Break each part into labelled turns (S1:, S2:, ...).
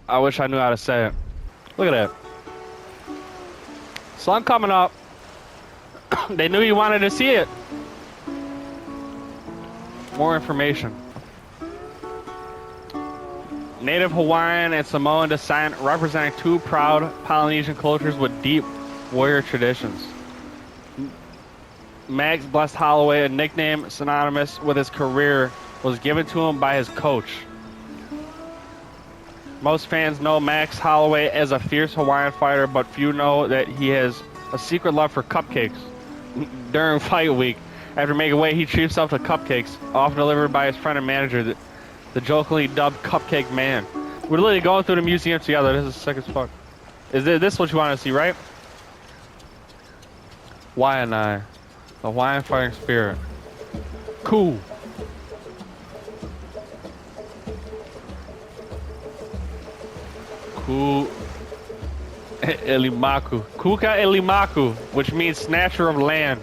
S1: I wish I knew how to say it. Look at that. Sun coming up. They knew you wanted to see it. More information. Native Hawaiian and Samoan descent, representing two proud Polynesian cultures with deep warrior traditions. Max Blessed Holloway, a nickname synonymous with his career, was given to him by his coach. Most fans know Max Holloway as a fierce Hawaiian fighter, but few know that he has a secret love for cupcakes. During fight week, after making weight, he treats himself to cupcakes, often delivered by his friend and manager, the jokingly dubbed Cupcake Man. We're literally going through the museum together. This is sick as fuck. Is this what you want to see, right? Waianae, the Hawaiian fighting spirit. Cool. Ku Elimaku. Kuka Elimaku, which means snatcher of land,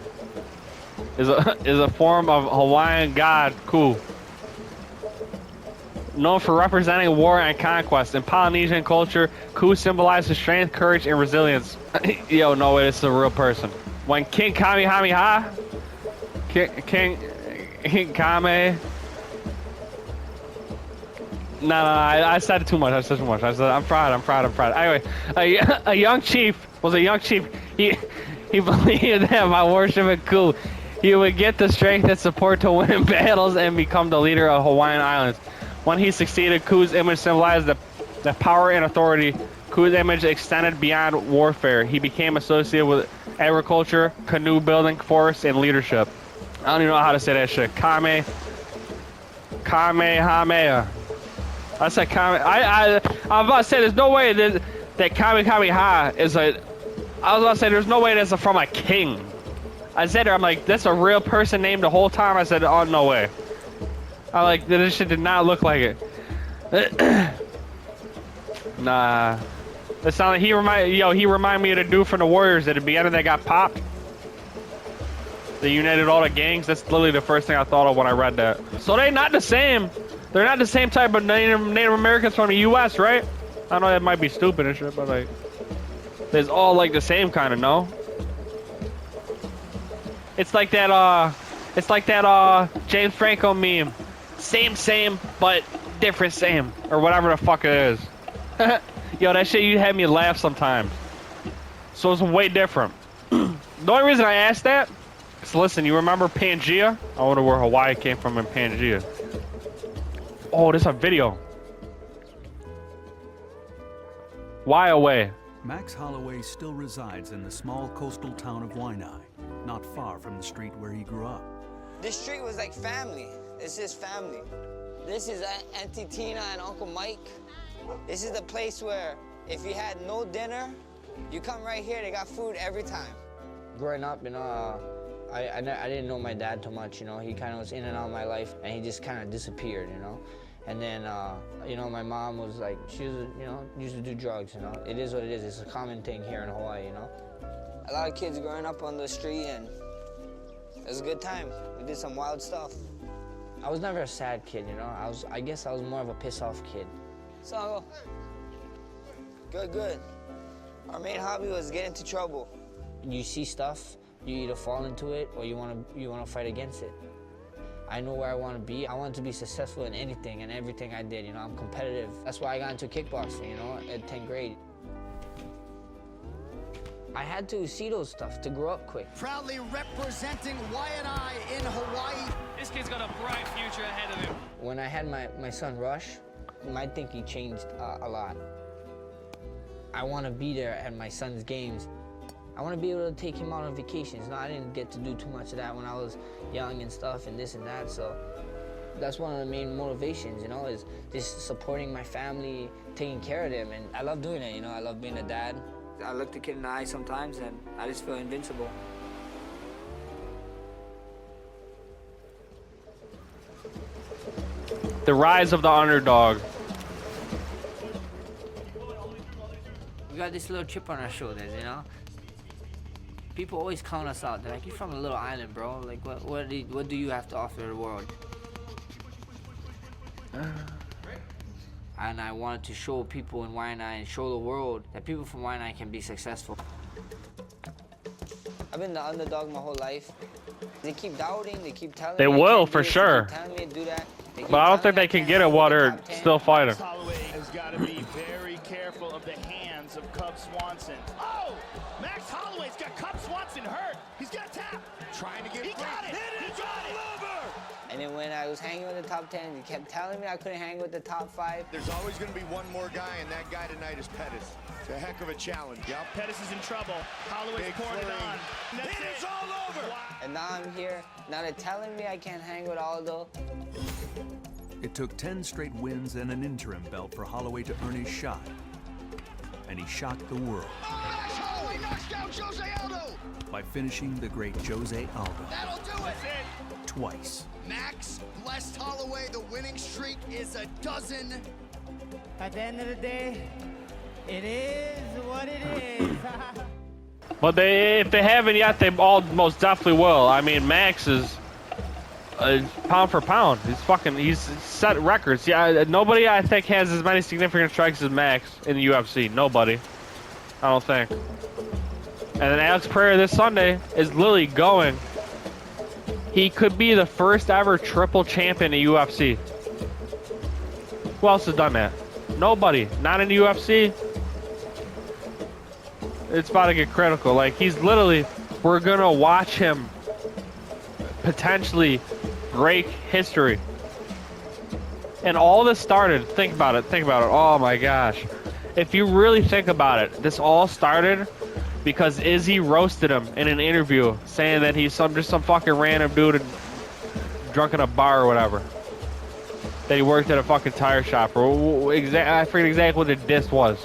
S1: is a form of Hawaiian god Ku. Known for representing war and conquest. In Polynesian culture, Ku symbolizes strength, courage, and resilience. Yo, no way, this is a real person. When King Kamehameha, King Kame. No, I said it too much. I said too much. I'm proud. Anyway, a young chief. He believed that by worshiping Ku, he would get the strength and support to win battles and become the leader of Hawaiian Islands. When he succeeded, Ku's image symbolized the power and authority. Ku's image extended beyond warfare. He became associated with agriculture, canoe building, forest, and leadership. I don't even know how to say that shit. Kamehameha. I said Kame. I was about to say there's no way that Kamehameha is a. I was about to say there's no way that's from a king. I said I'm like, that's a real person name the whole time. I said, oh, no way. I like, this shit did not look like it. Nah. It sounded like he remind me of the dude from the Warriors at the beginning that got popped. They united all the gangs. That's literally the first thing I thought of when I read that. So they're not the same. They're not the same type of Native Americans from the U.S., right? I know that might be stupid and shit, but like, it's all like the same kind of, no? It's like that James Franco meme. Same, but different same. Or whatever the fuck it is. Yo, that shit, you had me laugh sometimes. So it's way different. The only reason I asked that is, listen, you remember Pangea? I wonder where Hawaii came from in Pangea. Oh, there's a video. Why away?
S2: Max Holloway still resides in the small coastal town of Waianae, not far from the street where he grew up.
S3: This street was like family. This is family. This is Auntie Tina and Uncle Mike. This is the place where if you had no dinner, you come right here, they got food every time. Growing up, you know, I didn't know my dad too much, you know. He kind of was in and out of my life, and he just kind of disappeared, you know. And then, you know, my mom was like, she was, you know, used to do drugs, you know. It is what it is. It's a common thing here in Hawaii, you know. A lot of kids growing up on the street, and it was a good time. We did some wild stuff. I was never a sad kid, you know. I guess I was more of a piss-off kid. So, good. Our main hobby was getting into trouble. You see stuff, you either fall into it or you wanna fight against it. I know where I want to be. I want to be successful in anything and everything I did, you know. I'm competitive. That's why I got into kickboxing, you know, at 10th grade. I had to see those stuff to grow up quick.
S4: Proudly representing Waianae in Hawaii.
S5: This kid's got a bright future ahead of him.
S3: When I had my son Rush, my thinking changed a lot. I want to be there at my son's games. I want to be able to take him out on vacations. No, I didn't get to do too much of that when I was young and stuff and this and that, so that's one of the main motivations, you know, is just supporting my family, taking care of them, and I love doing it, you know. I love being a dad. I look the kid in the eye sometimes and I just feel invincible.
S1: The rise of the underdog.
S3: We got this little chip on our shoulders, you know. People always count us out. They're like, you're from a little island, bro. Like, what do you have to offer the world? and I wanted to show people in Waianae and show the world that people from Waianae can be successful. I've been the underdog my whole life. They keep doubting, they keep telling
S1: They
S3: me
S1: will, for sure.
S3: telling me to do that.
S1: But I don't think they can get it while they're still fighting.
S6: Max Holloway has got to be very careful of the hands of Cub Swanson. Oh! Max Holloway's got Cub Swanson hurt. He's got tap. Trying to get He got it! It's all over!
S3: And then when I was hanging with the top 10, he kept telling me I couldn't hang with the top 5.
S7: There's always going to be one more guy, and that guy tonight is Pettis. It's a heck of a challenge.
S6: Yep, Pettis is in trouble. Holloway's
S7: Big
S6: pouring it
S7: flurry.
S6: on. And that's it. It's all over! Wow.
S3: And now I'm here. Now they're telling me I can't hang with Aldo.
S2: It took 10 straight wins and an interim belt for Holloway to earn his shot. And he shocked the world
S4: Max Holloway knocks down Jose Aldo.
S2: by finishing the great Jose Aldo
S4: That'll do it.
S2: twice.
S4: Max blessed Holloway. The winning streak is a dozen.
S8: At the end of the day, it is what it is.
S1: But if they haven't yet, they all most definitely will. I mean, Max is pound for pound. He's set records. Yeah, nobody I think has as many significant strikes as Max in the UFC. Nobody, I don't think. And then Alex Pereira this Sunday is literally going. He could be the first ever triple champion in the UFC. Who else has done that? Nobody. Not in the UFC. It's about to get critical. Like, he's literally, we're gonna watch him potentially break history. And all this started, think about it. Oh my gosh. If you really think about it, this all started because Izzy roasted him in an interview saying that he's just some fucking random dude drunk in a bar or whatever. That he worked at a fucking tire shop or I forget exactly what the diss was.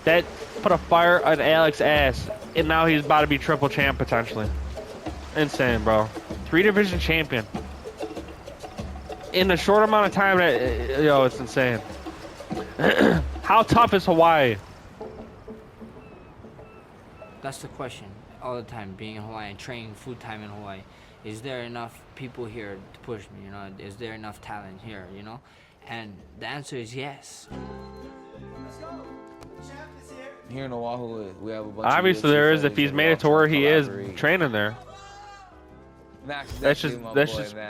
S1: That put a fire on Alex's ass, and now he's about to be triple champ potentially. Insane, bro. 3-division champion. In a short amount of time, it's insane. How tough is Hawaii?
S3: That's the question all the time, being in Hawaii and training full time in Hawaii. Is there enough people here to push me, you know? Is there enough talent here, you know? And the answer is yes.
S9: Here in Oahu, we have a bunch
S1: Obviously
S9: of
S1: there is, if he's made it to where he is training there.
S9: Max,
S1: That's just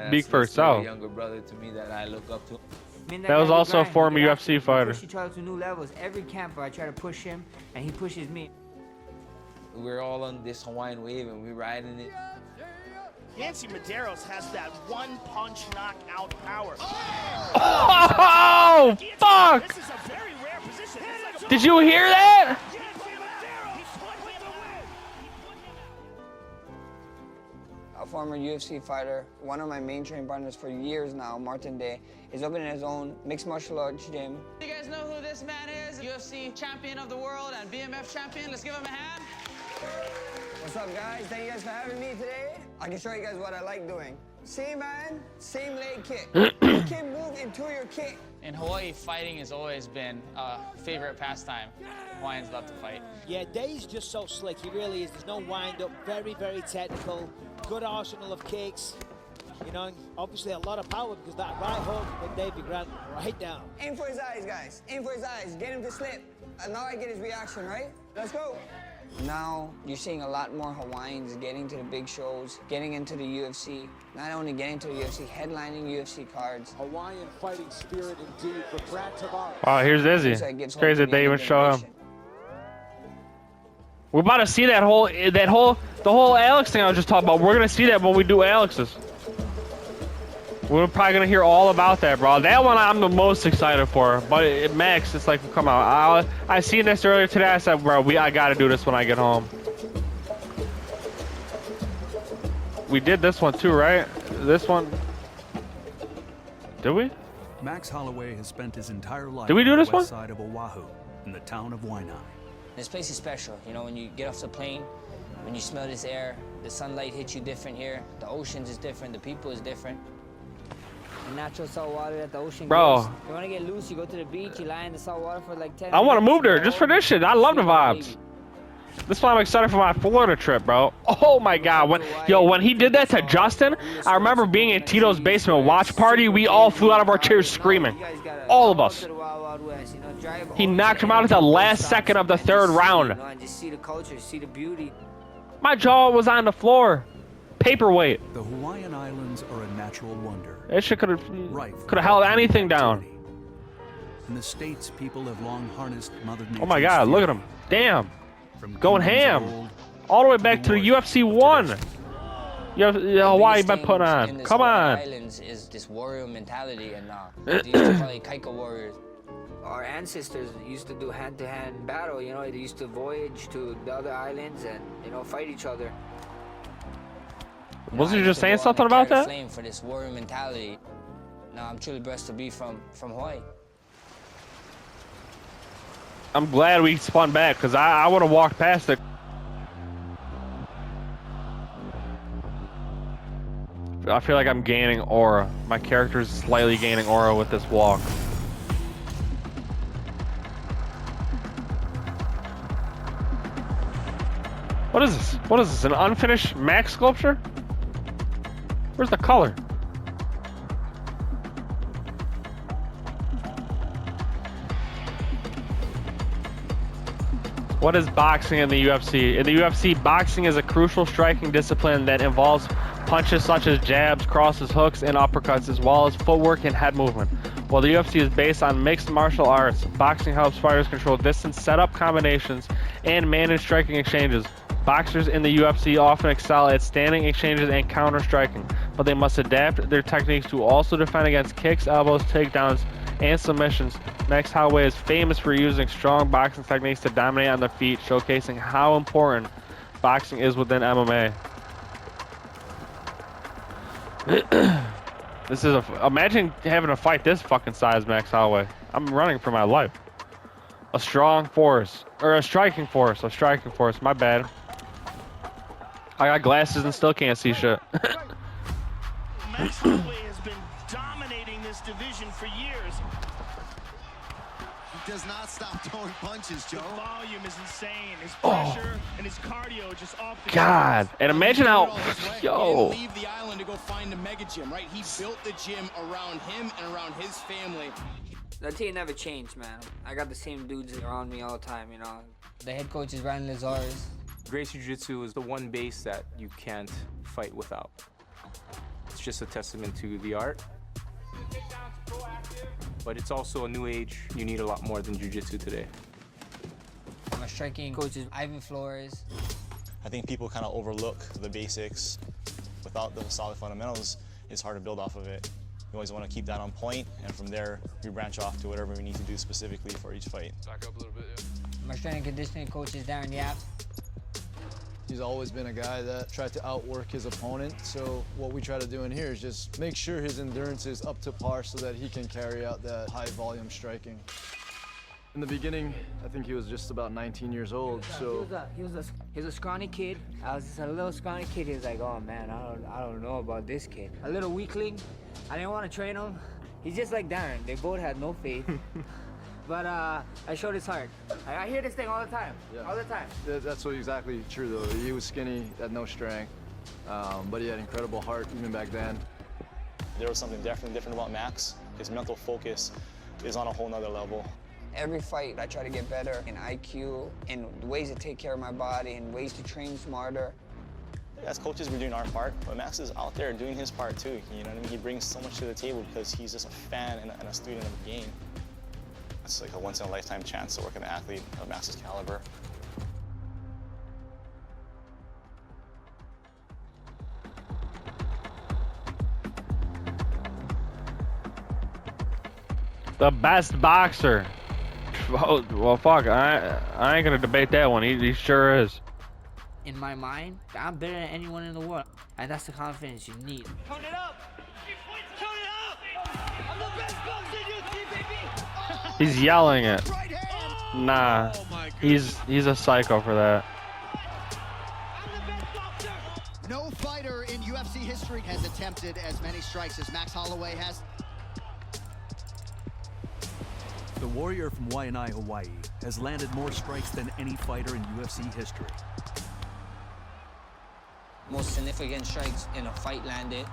S1: speak for itself.
S9: A younger brother to me that I look up to.
S3: I mean,
S1: That was
S3: guy
S1: also a
S3: grind.
S1: former
S3: We
S1: UFC fighter.
S3: push each other to new levels. Every camp I try to push him, and he pushes me.
S9: We're all on this Hawaiian wave and we're riding it.
S6: Yancy Medeiros has that one-punch knockout power.
S1: Oh, fuck!
S6: This is a very rare position. It's like a
S1: Did you hear that?
S6: Yancy Medeiros. He put him away.
S3: A former UFC fighter, one of my main training partners for years now, Martin Day, is opening his own mixed martial arts gym.
S10: You guys know who this man is? UFC champion of the world and BMF champion. Let's give him a hand.
S3: What's up, guys? Thank you guys for having me today. I can show you guys what I like doing. Same man, same leg kick. You can move into your kick.
S10: In Hawaii, fighting has always been a favorite pastime. Hawaiians love to fight.
S8: Yeah, Day's just so slick. He really is. There's no wind up. Very, very technical. Good arsenal of kicks. You know, obviously a lot of power because that right hook with Davey Grant right down.
S3: Aim for his eyes, guys. Aim for his eyes. Get him to slip. And now I get his reaction, right? Let's go. Now you're seeing a lot more Hawaiians getting to the big shows, getting into the UFC. Not only getting to the UFC, headlining UFC cards.
S4: Hawaiian fighting spirit indeed for Brad Tavares.
S1: Oh, here's Izzy.
S3: So it
S1: It's
S3: gives hope
S1: crazy
S3: to
S1: that
S3: the
S1: they even
S3: younger
S1: show him.
S3: generation.
S1: We're about to see the whole Alex thing I was just talking about. We're gonna see that when we do Alex's. We're probably gonna hear all about that, bro. That one I'm the most excited for. But Max, it's like, come on. I seen this earlier today. I said, bro, I gotta do this when I get home. We did this one too, right? This one. Did we?
S2: Max Holloway has spent his entire life
S1: Did we do
S2: on the
S1: this one?
S2: west side of Oahu, in the town of Waianae.
S3: This place is special. You know, when you get off the plane, when you smell this air, the sunlight hits you different here. The oceans is different. The people is different. The natural salt water that the ocean
S1: Bro.
S3: gives. You want to get loose, you go to the beach, you lie in the salt water for like 10
S1: I want to
S3: minutes,
S1: move there
S3: you
S1: just
S3: go
S1: for this shit. I love the
S3: sleep like a
S1: vibes.
S3: baby.
S1: This is why I'm excited for my Florida trip, bro. Oh my God, when he did that to Justin, I remember being in Tito's basement watch party. We all flew out of our chairs screaming, all of us. He knocked him out at the last second of the third round. My jaw was on the floor. Paperweight.
S2: The Hawaiian Islands are a natural wonder.
S1: That shit could have held anything down.
S2: In the States, people have long harnessed Mother Nature's
S1: Oh my God, look at him. Damn. Going ham. All the way back to the UFC 1. Hawaii been put on. Come on.
S3: Islands is this warrior mentality, and they used to call it Kaika warriors. Our ancestors used to do hand-to-hand battle. You know, they used to voyage to the other islands and fight each other.
S1: Wasn't you just saying something about that?
S3: Flame for this warrior mentality. Now I'm truly blessed to be from Hawaii.
S1: I'm glad we spun back because I would have walked past it. I feel like I'm gaining aura. My character's slightly gaining aura with this walk. What is this? What is this? An unfinished Max sculpture? Where's the color? What is boxing in the UFC? In the UFC, boxing is a crucial striking discipline that involves punches such as jabs, crosses, hooks, and uppercuts, as well as footwork and head movement. While the UFC is based on mixed martial arts, boxing helps fighters control distance, set up combinations, and manage striking exchanges. Boxers in the UFC often excel at standing exchanges and counter-striking, but they must adapt their techniques to also defend against kicks, elbows, takedowns, and submissions. Max Holloway is famous for using strong boxing techniques to dominate on the feet, showcasing how important boxing is within MMA. This is imagine having to fight this fucking size Max Holloway. I'm running for my life. A strong force, or a striking force, my bad. I got glasses and still can't see shit.
S6: Max Holloway has been dominating this division for years.
S4: He does not stop throwing punches, Joe.
S6: The volume is insane. His pressure and his cardio just off the
S1: God,
S6: charts.
S1: and imagine how, yo.
S11: He didn't leave the island to go find a mega gym, right? He built the gym around him and around his family.
S3: The team never changed, man. I got the same dudes around me all the time, The head coach is Ryan Lazarus.
S12: Gracie Jiu-Jitsu is the one base that you can't fight without. It's just a testament to the art. But it's also a new age. You need a lot more than Jiu-Jitsu today.
S3: My striking coach is Ivan Flores.
S13: I think people kind of overlook the basics. Without the solid fundamentals, it's hard to build off of it. You always want to keep that on point, and from there, we branch off to whatever we need to do specifically for each fight.
S12: Back up a little bit, yeah.
S3: My strength and conditioning coach is Darren Yap.
S14: He's always been a guy that tried to outwork his opponent, so what we try to do in here is just make sure his endurance is up to par so that he can carry out that high volume striking. In the beginning, I think he was just about 19 years old, so...
S3: He was a scrawny kid. I was just a little scrawny kid. He was like, oh man, I don't know about this kid. A little weakling. I didn't want to train him. He's just like Darren. They both had no faith. But I showed his heart. I hear this thing all the time, all the time.
S14: That's exactly true, though. He was skinny, had no strength, but he had incredible heart even back then.
S13: There was something definitely different about Max. His mental focus is on a whole nother level.
S3: Every fight, I try to get better in IQ, in ways to take care of my body, and ways to train smarter.
S13: As coaches, we're doing our part, but Max is out there doing his part too. You know what I mean? He brings so much to the table because he's just a fan and a student of the game. It's like a once-in-a-lifetime chance to work with an athlete of Max's caliber.
S1: The best boxer. Oh, well, fuck. I ain't gonna debate that one. He sure is.
S3: In my mind, I'm better than anyone in the world, and that's the confidence you need.
S6: Turn it up! Turn it up! I'm the best boxer in UFC, baby!
S1: He's yelling it. Nah, he's a psycho for that.
S4: No fighter in UFC history has attempted as many strikes as Max Holloway has.
S2: The warrior from Waianae, Hawaii, has landed more strikes than any fighter in UFC history.
S3: Most significant strikes in a fight landed.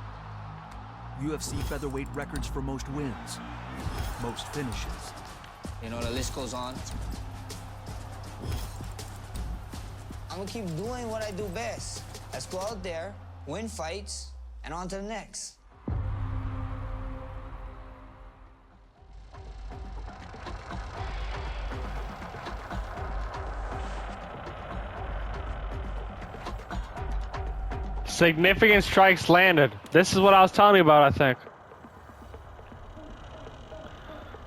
S2: UFC featherweight records for most wins, most finishes.
S3: You know, the list goes on. I'm gonna keep doing what I do best. Let's go out there, win fights, and on to the next.
S1: Significant strikes landed. This is what I was telling you about, I think.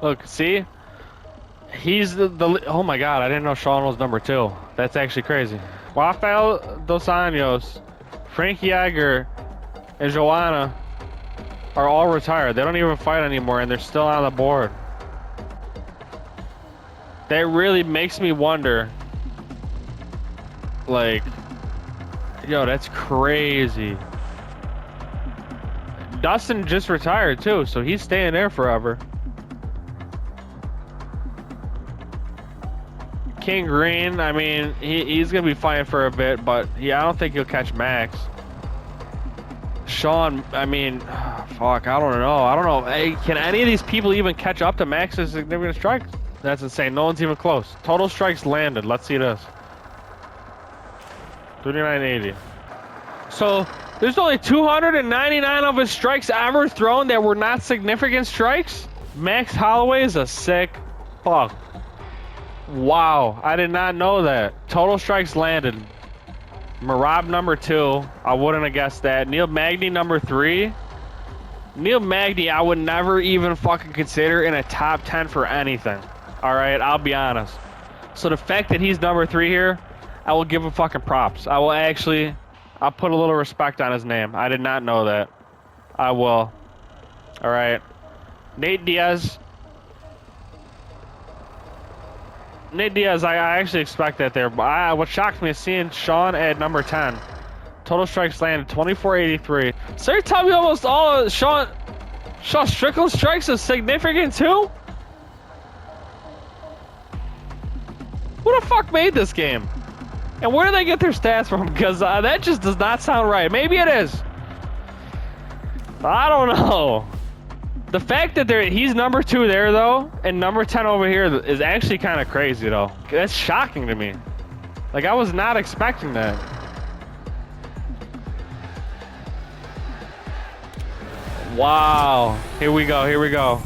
S1: Look, see? He's the oh my god, I didn't know Sean was number 2. That's actually crazy. Rafael Dos Anjos, Frankie Edgar, and Joanna are all retired. They don't even fight anymore, and they're still on the board. That really makes me wonder, like, yo, that's crazy. Dustin just retired too, so he's staying there forever. King Green, I mean, he's gonna be fighting for a bit, but yeah, I don't think he'll catch Max. Sean, I mean, fuck, I don't know. Hey, can any of these people even catch up to Max's significant strikes? That's insane. No one's even close. Total strikes landed. Let's see this. 3980. So there's only 299 of his strikes ever thrown that were not significant strikes. Max Holloway is a sick fuck. Wow, I did not know that. Total strikes landed. Marab number 2. I wouldn't have guessed that. Neil Magny number 3. Neil Magny, I would never even fucking consider in a top 10 for anything. All right, I'll be honest. So the fact that he's number 3 here, I will give him fucking props. I'll put a little respect on his name. I did not know that. I will. All right. Nate Diaz, I actually expect that there. But what shocked me is seeing Sean at number 10. Total strikes landed 2483. So you're telling me almost all of Sean Strickland's strikes is significant too? Who the fuck made this game? And where do they get their stats from? Because that just does not sound right. Maybe it is. I don't know. The fact that he's number 2 there, though, and number 10 over here is actually kind of crazy, though. That's shocking to me. Like, I was not expecting that. Wow. Here we go. Here we go.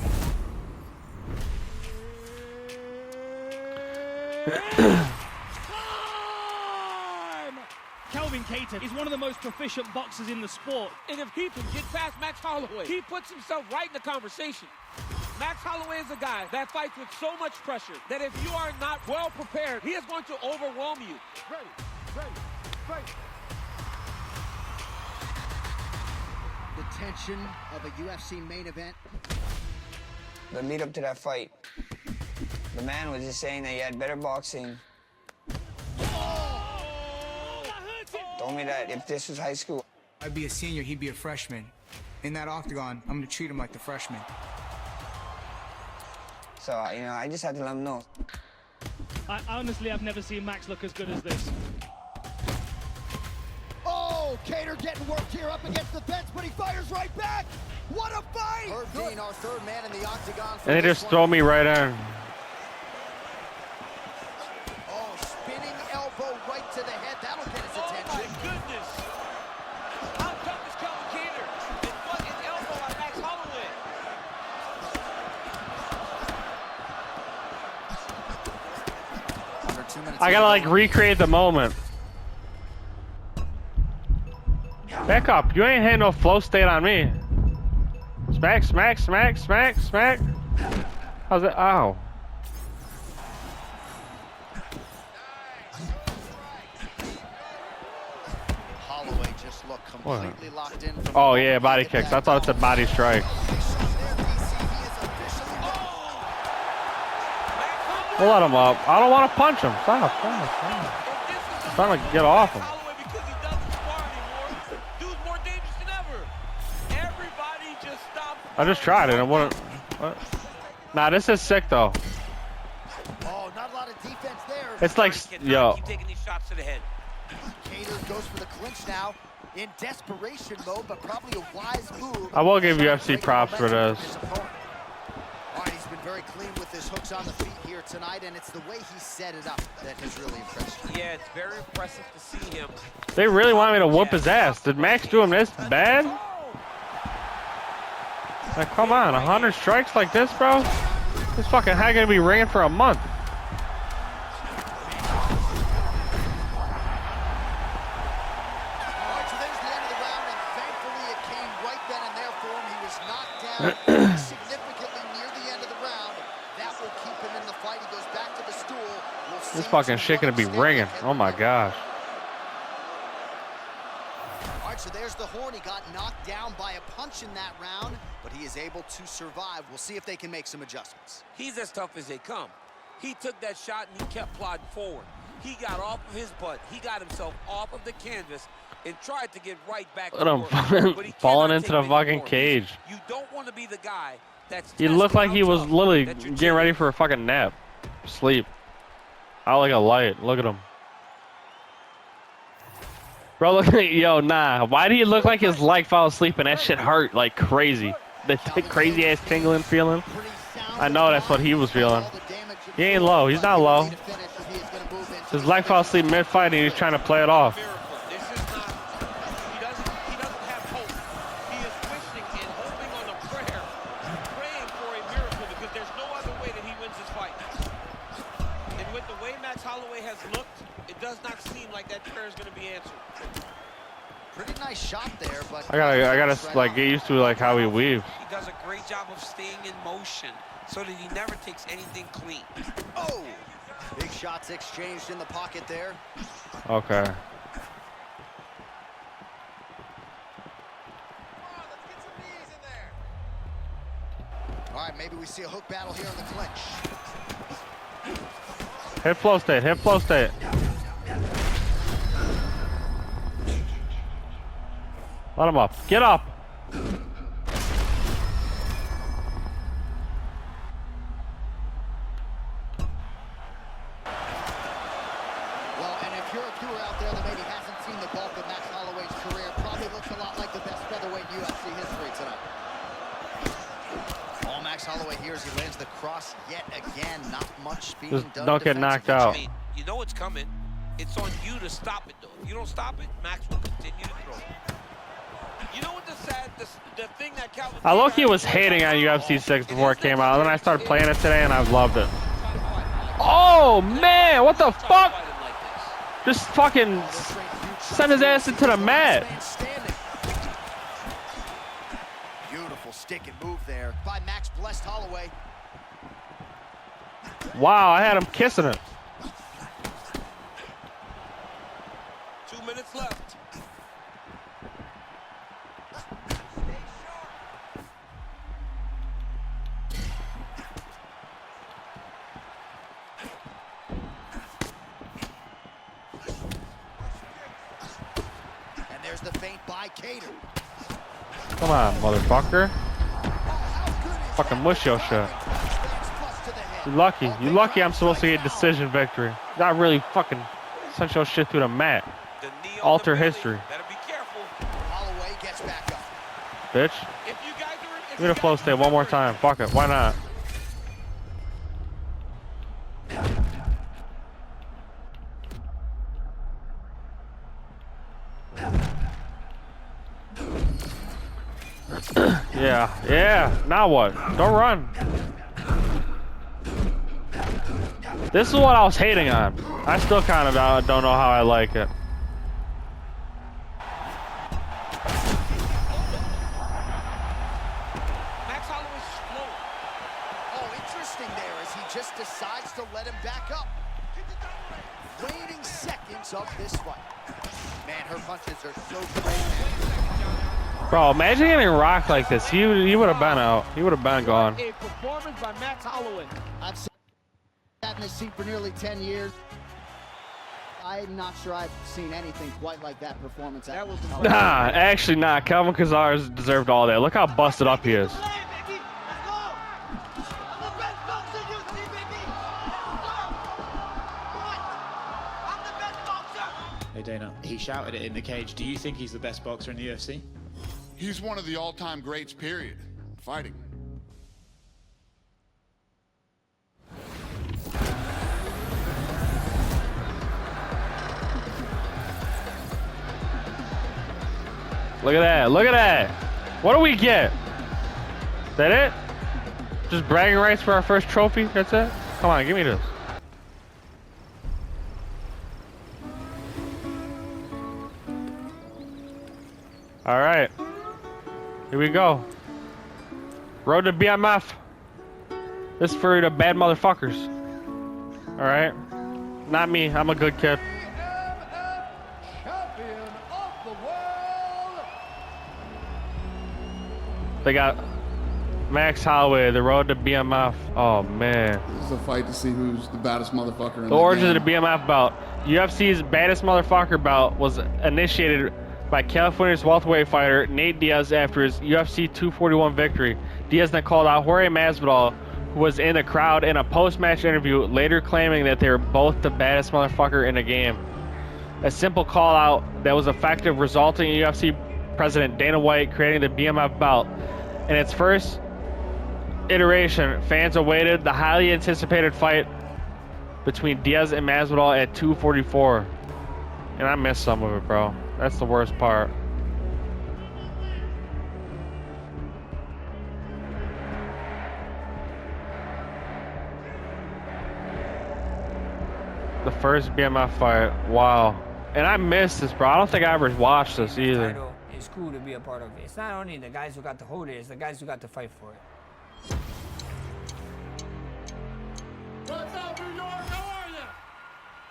S5: Kelvin Cater is one of the most proficient boxers in the sport.
S15: And if he can get past Max Holloway, he puts himself right in the conversation. Max Holloway is a guy that fights with so much pressure that if you are not well prepared, he is going to overwhelm you.
S4: Ready. The tension of a UFC main event.
S3: The lead up to that fight, the man was just saying that he had better boxing. Told me that if this was high school,
S16: I'd be a senior, he'd be a freshman. In that octagon, I'm gonna treat him like the freshman.
S3: So, you know, I just had to let him know.
S5: Honestly, I've never seen Max look as good as this.
S4: Oh, Cater getting worked here up against the fence, but he fires right back. What a fight! Herb Dean, our third man in the octagon.
S1: And they just throw me right in.
S4: Oh, spinning elbow right to the head. That'll get his attention.
S15: Oh, my goodness. How tough is Kelvin Cater? And what an elbow on Max Holloway.
S1: I gotta like recreate the moment. Back up. You ain't had no flow state on me. Smack, smack, smack, smack, smack. How's it? Ow.
S4: Holloway just looked completely locked in.
S1: Oh yeah, body kicks. I thought it said body strike. We'll let him up. I don't want to punch him. Stop. I'm trying to get off him. I just tried it. It wouldn't. What? Nah, this is sick though.
S4: Not a lot of defense there.
S1: It's like, yo.
S15: Keep taking these shots to the head.
S4: Cater goes for the clinch now in desperation mode, but probably a wise move.
S1: I will give UFC props for this.
S4: All right, he's been very clean with his hooks on the feet here tonight, and it's the way he set it up that has really impressed me.
S15: Yeah, it's very impressive to see him.
S1: They really want me to whoop his ass. Did Max do him this bad? Like, come on, 100 strikes like this, bro? This fucking high gonna be ringing for a month.
S4: Significantly near the end of the round. That will keep him in the fight. He goes back to the stool.
S1: This fucking shit gonna be ringing. Oh my gosh.
S4: All right, so there's the horn. He got knocked down by a punch in that round, but he is able to survive. We'll see if they can make some adjustments.
S15: He's as tough as they come. He took that shot and he kept plodding forward. He got off of his butt. He got himself off of the canvas and tried to get right back to work.
S1: Falling into the fucking cage.
S15: You don't want to be the guy that's
S1: He looked like he was literally getting ready for a fucking nap. Sleep. Out like a light. Look at him. Bro, look at yo, nah. Why do he look like his leg fell asleep and that shit hurt like crazy? The crazy ass tingling feeling. I know that's what he was feeling. He ain't low. He's not low. His leg fell asleep mid-fight and he's trying to play it off.
S15: Max Holloway has looked, it does not seem like that prayer is going to be answered.
S4: Pretty nice shot there, but
S1: I gotta like get used to like how he weaves.
S15: He does a great job of staying in motion so that he never takes anything clean.
S4: Oh, big shots exchanged in the pocket there.
S1: Okay.
S4: All right, maybe we see a hook battle here in the clinch.
S1: Hit flow state, hit flow state. Let him up. Get up.
S4: Well, and if you're a viewer out there that maybe hasn't seen the bulk of Max Holloway's career, probably looks a lot like the best featherweight in UFC history tonight. All Max Holloway here as he lands the cross yet again. Not much being
S1: Just
S4: done.
S1: don't get knocked out.
S15: You know it's coming. It's on you to stop it, though. If you don't stop it, Max will continue to throw. You know what the thing that Calvin...
S1: I low-key was hating on UFC 6 before it came out, and then I started playing it today, and I've loved it. Oh, man! What the fuck? Just fucking send his ass into the mat.
S4: Beautiful stick and move there by Max blessed Holloway.
S1: Wow, I had him kissing it.
S15: 2 minutes left.
S4: And there's the feint by Cater.
S1: Come on, motherfucker. Fucking mush your shit. You lucky. You lucky I'm supposed to get decision victory. Not really fucking send your shit through the mat. Alter history.
S15: Better be careful.
S4: Holloway gets back up.
S1: Bitch. Give me the flow state one more time. Fuck it. Why not? Yeah. Now what? Don't run. This is what I was hating on. I still kind of don't know how I like it.
S15: Max Holloway's slow.
S4: Oh, interesting there as he just decides to let him back up. Waning seconds of this fight. Man, her punches are so great.
S1: Bro, imagine getting rocked like this. He would have been out. He would have been gone.
S15: A performance by Max Holloway.
S4: I've sat in this seat for nearly 10 years. I'm not sure I've seen anything quite like that performance. That was
S1: Nah, actually not. Calvin Kazar deserved all that. Look how busted up he is.
S17: Hey Dana, he shouted it in the cage. Do you think he's the best boxer in the UFC?
S18: He's one of the all-time greats, period. Fighting.
S1: Look at that. Look at that. What do we get? Is that it? Just bragging rights for our first trophy? That's it? Come on, give me this. All right. Here we go. Road to BMF. This is for the bad motherfuckers. All right. Not me. I'm a good kid. They got Max Holloway, the road to BMF. Oh, man.
S18: This is a fight to see who's the baddest motherfucker in
S1: The
S18: the
S1: origin
S18: game.
S1: of the BMF belt. UFC's baddest motherfucker belt was initiated by California's welterweight fighter Nate Diaz after his UFC 241 victory. Diaz then called out Jorge Masvidal, who was in the crowd in a post-match interview, later claiming that they were both the baddest motherfucker in the game. A simple call-out that was effective, resulting in UFC President Dana White creating the BMF belt. In its first iteration, fans awaited the highly anticipated fight between Diaz and Masvidal at 244. And I missed some of it, bro. That's the worst part. The first BMF fight. Wow. And I missed this, bro. I don't think I ever watched this either.
S19: It's cool to be a part of it. It's not only the guys who got to hold it, it's the guys who got to fight for it.
S18: What's up, New York? How are you?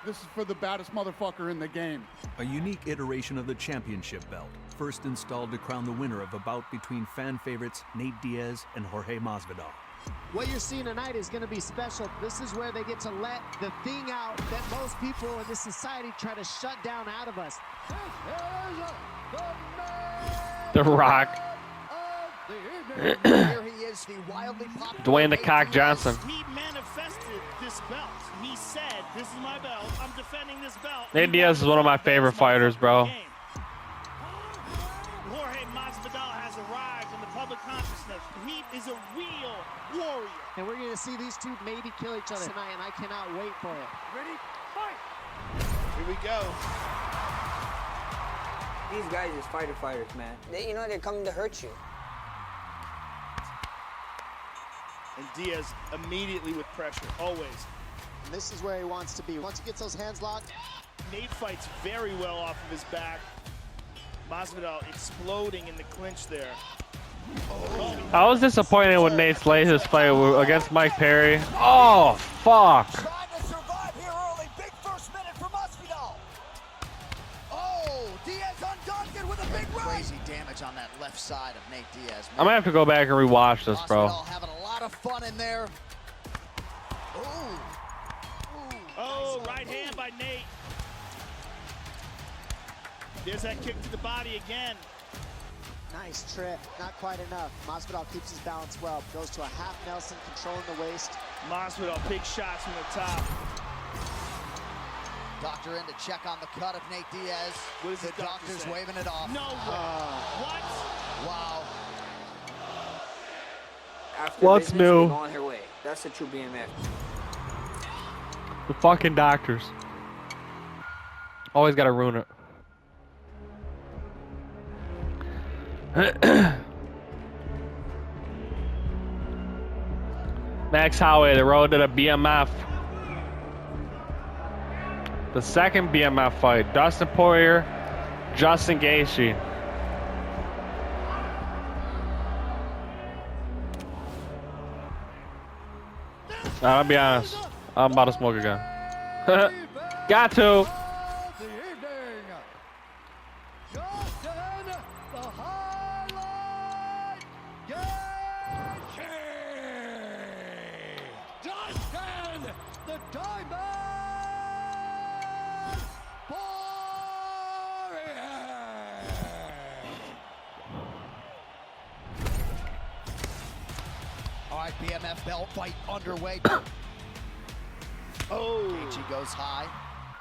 S18: This is for the baddest motherfucker in the game.
S2: A unique iteration of the championship belt, first installed to crown the winner of a bout between fan favorites Nate Diaz and Jorge Masvidal.
S20: What you're seeing tonight is going to be special. This is where they get to let the thing out that most people in this society try to shut down out of us.
S1: The Rock.
S4: Here he is, the wildly popular
S1: Dwayne the Cock Johnson.
S6: He manifested this belt. He said, "This is my belt. I'm defending this belt."
S1: Nate Diaz is one of my favorite fighters, bro.
S6: Jorge Masvidal has arrived in the public consciousness. He is a real warrior.
S20: And we're going to see these two maybe kill each other tonight, and I cannot wait for it.
S6: Ready? Fight! Here we go.
S19: These guys is fighters, man.
S3: You know, they're coming to hurt you.
S6: And Diaz immediately with pressure, always.
S20: And this is where he wants to be. Once he gets those hands locked.
S6: Nate fights very well off of his back. Masvidal exploding in the clinch there.
S1: I was disappointed with Nate's latest fight against Mike Perry. Oh, fuck.
S4: Trying to survive here early. Big first minute for Masvidal. Oh, Diaz undaunted with a big right. Crazy damage on that left side of Nate Diaz.
S1: I'm gonna have to go back and rewatch this, bro.
S4: Masvidal having a lot of fun in there.
S6: Oh, right hand by Nate. There's that kick to the body again.
S20: Nice trip, not quite enough. Masvidal keeps his balance well, goes to a half Nelson, controlling the waist.
S6: Masvidal, big shots from the top.
S4: Doctor in to check on the cut of Nate Diaz.
S6: What is
S4: the doctor's
S6: say?
S4: waving it off.
S6: No way. What?
S4: Wow.
S19: After
S1: What's
S19: business,
S1: new?
S19: they go on their way. That's the true BMF.
S1: The fucking doctors. Always gotta ruin it. Max Holloway, the road to the BMF. The second BMF fight, Dustin Poirier, Justin Gaethje. I'll be honest, I'm about to smoke again. Got to.
S4: All right, BMF belt fight underway. Oh. Gaethje goes high.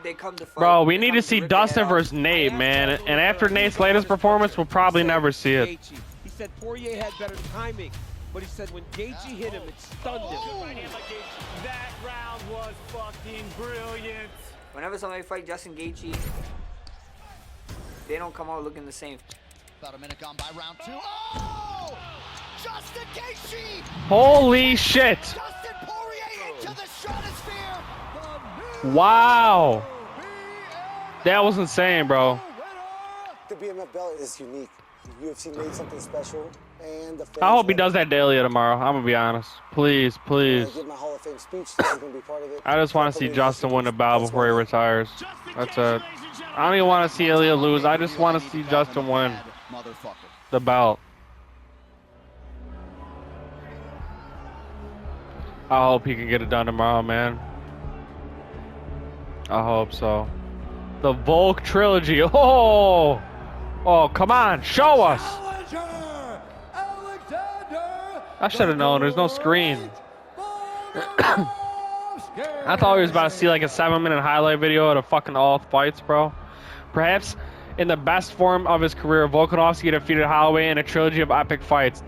S19: they come to fight.
S1: Bro, we
S19: they
S1: need
S19: come
S1: to see
S19: rip their
S1: Dustin
S19: head
S1: versus
S19: off.
S1: Nate, man. And after Nate's latest performance, we'll probably never see it.
S15: Gaethje. He said Poirier had better timing, but he said when Gaethje hit him, it stunned him.
S6: That round was fucking brilliant.
S19: Whenever somebody fight Justin Gaethje, they don't come out looking the same.
S4: About a minute gone by round 2. Oh! Justin Gaethje!
S1: Holy shit!
S4: Justin Poirier into the stratosphere!
S1: Wow. That was insane, bro.
S21: The BMF belt is unique. The UFC made something special, and the fans
S1: I hope he does that daily tomorrow. I'm gonna be honest. Please, please.
S21: give my Hall of Fame speech. So he's gonna be part of it.
S1: I just want to see Justin win the bout before he retires. That's it. I don't even want to see Ilya lose. I just want to see Justin win the belt. I hope he can get it done tomorrow, man. I hope so. The Volk trilogy. Oh, oh, come on, show us. I should have known. There's no screen. I thought we was about to see like a 7-minute highlight video of the fucking all fights, bro. Perhaps in the best form of his career, Volkanovski defeated Holloway in a trilogy of epic fights.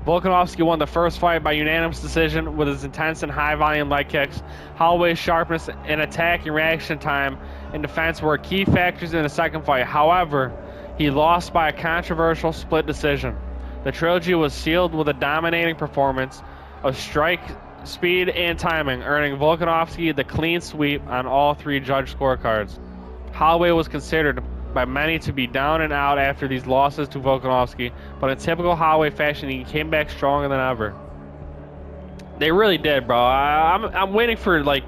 S1: Volkanovski won the first fight by unanimous decision with his intense and high-volume leg kicks. Holloway's sharpness and attack and reaction time and defense were key factors in the second fight. However, he lost by a controversial split decision. The trilogy was sealed with a dominating performance of strike, speed, and timing, earning Volkanovski the clean sweep on all 3 judge scorecards. Holloway was considered by many to be down and out after these losses to Volkanovski, but in typical Holloway fashion, he came back stronger than ever. They really did, bro. I'm waiting for like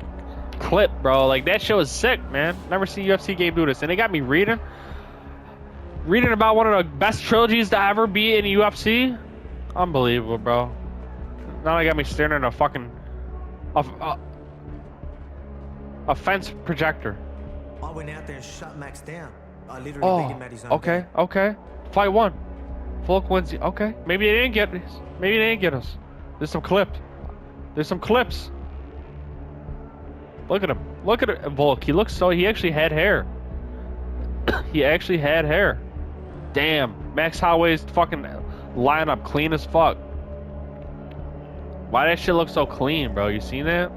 S1: clip, bro. Like that show is sick, man. Never seen UFC game do this, and they got me reading about one of the best trilogies to ever be in UFC. Unbelievable, bro. Now they got me staring at a fucking a fence projector.
S22: I went out there and shut Max down. I literally beat him at his own
S1: okay, okay. Fight 1. Volk wins. Okay, maybe they didn't get us. Maybe they didn't get us. There's some clips. There's some clips. Look at him. Look at it, Volk. He looks so. He actually had hair. He actually had hair. Damn. Max Holloway's fucking lineup clean as fuck. Why that shit look so clean, bro? You seen that?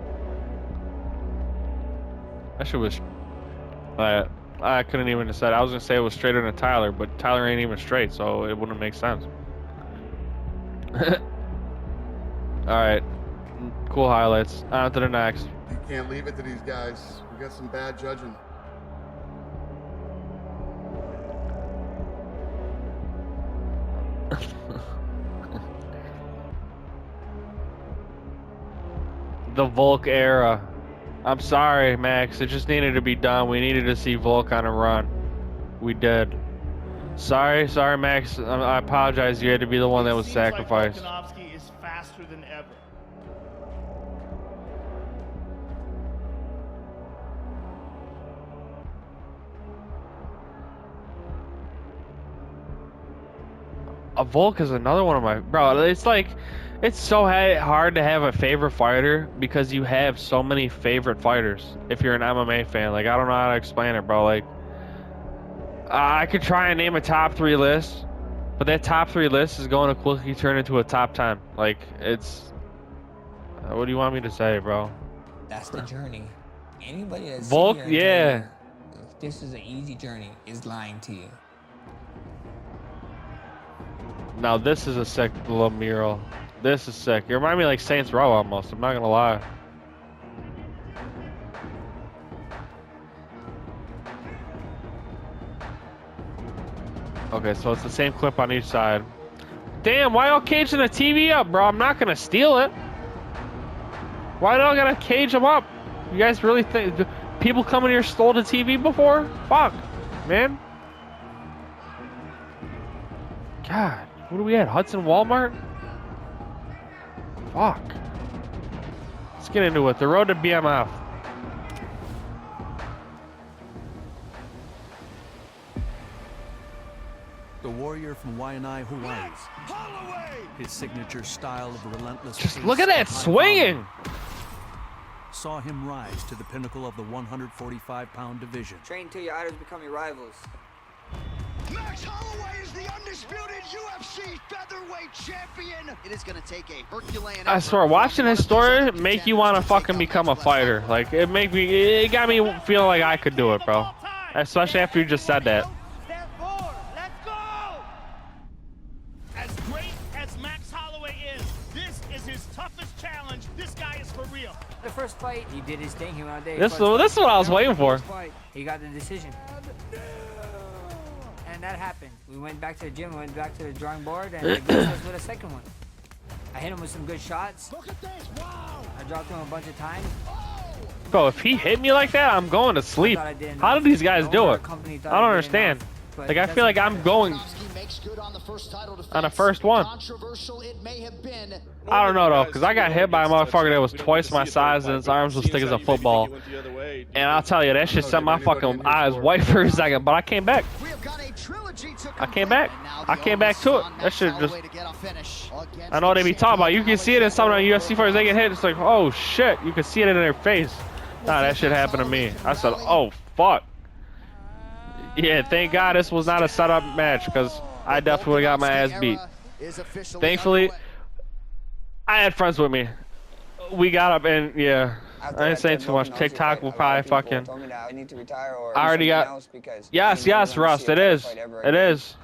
S1: That shit was. I couldn't even decide. I was gonna say it was straighter than Tyler, but Tyler ain't even straight, so it wouldn't make sense. All right, cool highlights. On to the next.
S18: You can't leave it to these guys. We got some bad judging.
S1: The Volk era. I'm sorry, Max. It just needed to be done. We needed to see Volk on a run. We did. Sorry, Max. I apologize. You had to be the one that was sacrificed.
S6: Volkanovski is faster than ever.
S1: A Volk is another one of my bro. It's like it's so hard to have a favorite fighter because you have so many favorite fighters. If you're an MMA fan, like I don't know how to explain it, bro. Like I could try and name a top 3 list, but that top 3 list is going to quickly turn into a top 10. Like it's what do you want me to say, bro?
S19: That's the journey. Anybody that's
S1: Volk, yeah.
S19: This is an easy journey is lying to you.
S1: Now this is a sick little mural. This is sick. You remind me of, like Saints Row almost. I'm not gonna lie. Okay, so it's the same clip on each side. Damn, why y'all caging the TV up, bro? I'm not gonna steal it. Why y'all gotta cage them up? You guys really think people coming here stole the TV before? Fuck, man. God, what are we at? Hudson Walmart? Fuck. Let's get into it. The road to BMF.
S2: The warrior from Waianae, Hawaii. His signature style of relentless
S1: Just
S2: pace
S1: look at that
S2: and high
S1: swinging.
S2: volume saw him rise to the pinnacle of the 145-pound division.
S3: Train till your idols become your rivals.
S4: Max Holloway is the undisputed UFC featherweight champion. It is going to take a Herculean.
S1: I swear, watching his story make you want to fucking become a fighter. Like, it got me feeling like I could do it, bro. Especially after you just said that.
S6: As great as Max Holloway is, this is his toughest challenge. This guy is for real.
S19: The first fight, he did his thing. He went out there.
S1: This is what I was waiting for.
S19: He got the decision. And that happened. We went back to the gym, went back to the drawing board, and they beat us with a second one. I hit him with some good shots. Look at this! Wow! I dropped him a bunch of times.
S1: Bro, if he hit me like that, I'm going to sleep. How do these guys do it? I don't understand. Like, I feel like I'm going on the first one. I don't know, though, because I got hit by a motherfucker that was twice my size and his arms was thick as a football. And I'll tell you, that shit set my fucking eyes white for a second, but I came back. I came back. I came back to it. That shit just... I know what they be talking about. You can see it in some of the UFC fighters. They get hit. It's like, oh, shit. You can see it in their face. Nah, that shit happened to me. I said, oh, fuck. Yeah, thank God this was not a setup match, because I definitely would have got my ass beat. Thankfully, I had friends with me. We got up and, yeah, I ain't saying too much. TikTok will probably fucking... I already got... Yes, Rust, it is. It is.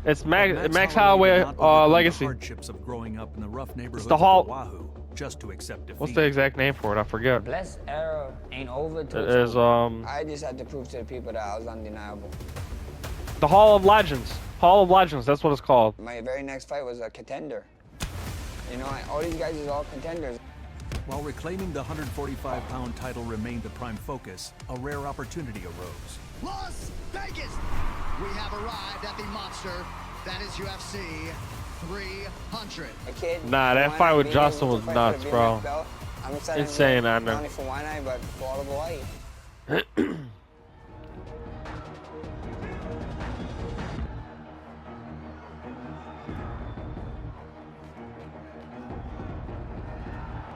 S1: It's Max Holloway legacy.
S2: Hardships of growing up in the rough neighborhoods
S1: It's the Hall...
S2: just to accept defeat.
S1: What's the exact name for it? I forget.
S3: Blessed era ain't over.
S1: It is,
S3: I just had to prove to the people that I was undeniable.
S1: the Hall of Legends. Hall of Legends, that's what it's called.
S3: My very next fight was a contender. You know, all these guys is all contenders.
S2: While reclaiming the 145-pound title remained the prime focus, a rare opportunity arose.
S4: Las Vegas! We have arrived at the monster that is UFC 300.
S1: Nah, that fight with Justin was nuts, bro. Insane, I know.
S3: For one night, but for all of Hawaii.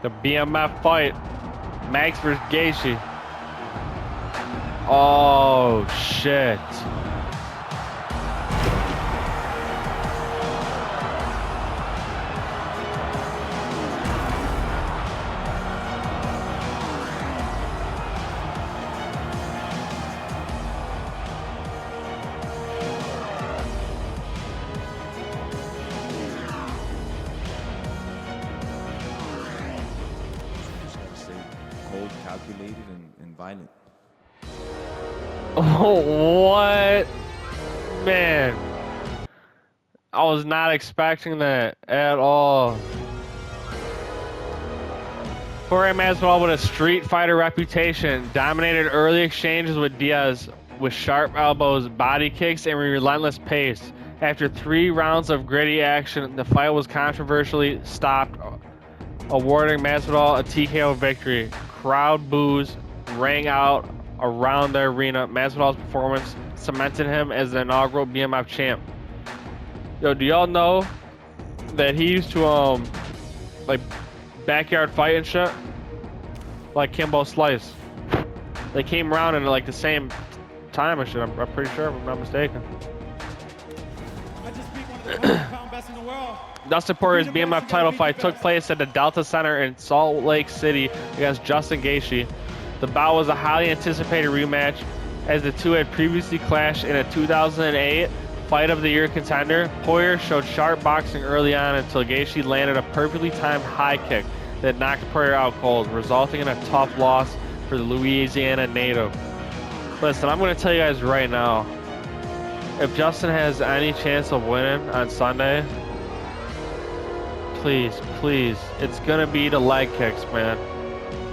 S1: The BMF fight. Max versus Gaethje. Oh, shit.
S7: Cold, calculated, and violent.
S1: Oh, what? Man. I was not expecting that at all. Jorge Masvidal, with a street fighter reputation, dominated early exchanges with Diaz with sharp elbows, body kicks, and relentless pace. After 3 rounds of gritty action, the fight was controversially stopped, awarding Masvidal a TKO victory. Crowd boos rang out around the arena. Masvidal's performance cemented him as the inaugural BMF champ. Yo, do y'all know that he used to like backyard fight and shit? Like Kimbo Slice. They came around in like the same time and shit. I'm pretty sure, if I'm not mistaken.
S5: I just beat one of the pound best in the world.
S1: Dustin Poirier's BMF title fight took place at the Delta Center in Salt Lake City against Justin Gaethje. The bout was a highly anticipated rematch, as the two had previously clashed in a 2008 Fight of the Year contender. Poirier showed sharp boxing early on until Gaethje landed a perfectly timed high kick that knocked Poirier out cold, resulting in a tough loss for the Louisiana native. Listen, I'm going to tell you guys right now, if Justin has any chance of winning on Sunday, please, it's going to be the leg kicks, man.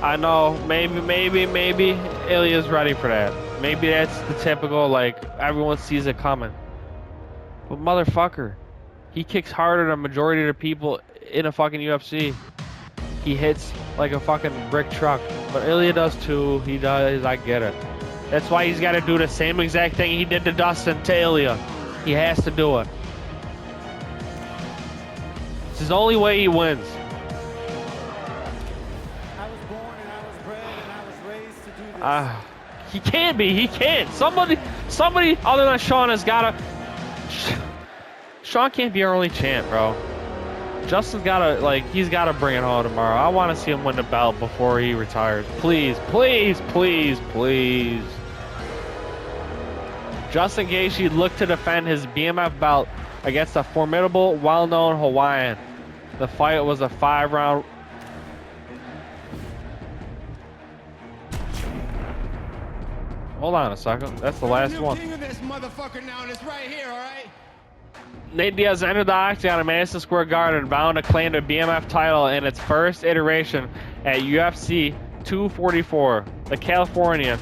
S1: I know, maybe Ilya's ready for that. Maybe that's the typical, like, everyone sees it coming. But motherfucker, he kicks harder than a majority of the people in a fucking UFC. He hits like a fucking brick truck. But Ilya does too. He does, I get it. That's why he's got to do the same exact thing he did to Dustin to Ilya. He has to do it. It's his only way he wins.
S20: I was born and I
S1: He can't be. He can't. Somebody other than Sean has gotta. Sean can't be our only champ, bro. Justin's gotta, like, he's gotta bring it home tomorrow. I want to see him win the belt before he retires. Please, please, please, please. Justin Gaethje looked to defend his BMF belt against a formidable, well-known Hawaiian. The fight was a 5-round. Hold on a second. That's the last one.
S15: King of this motherfucker now, and it's right here, all right?
S1: Nate Diaz entered the octagon at Madison Square Garden, bound to claim the BMF title in its first iteration at UFC 244. The Californian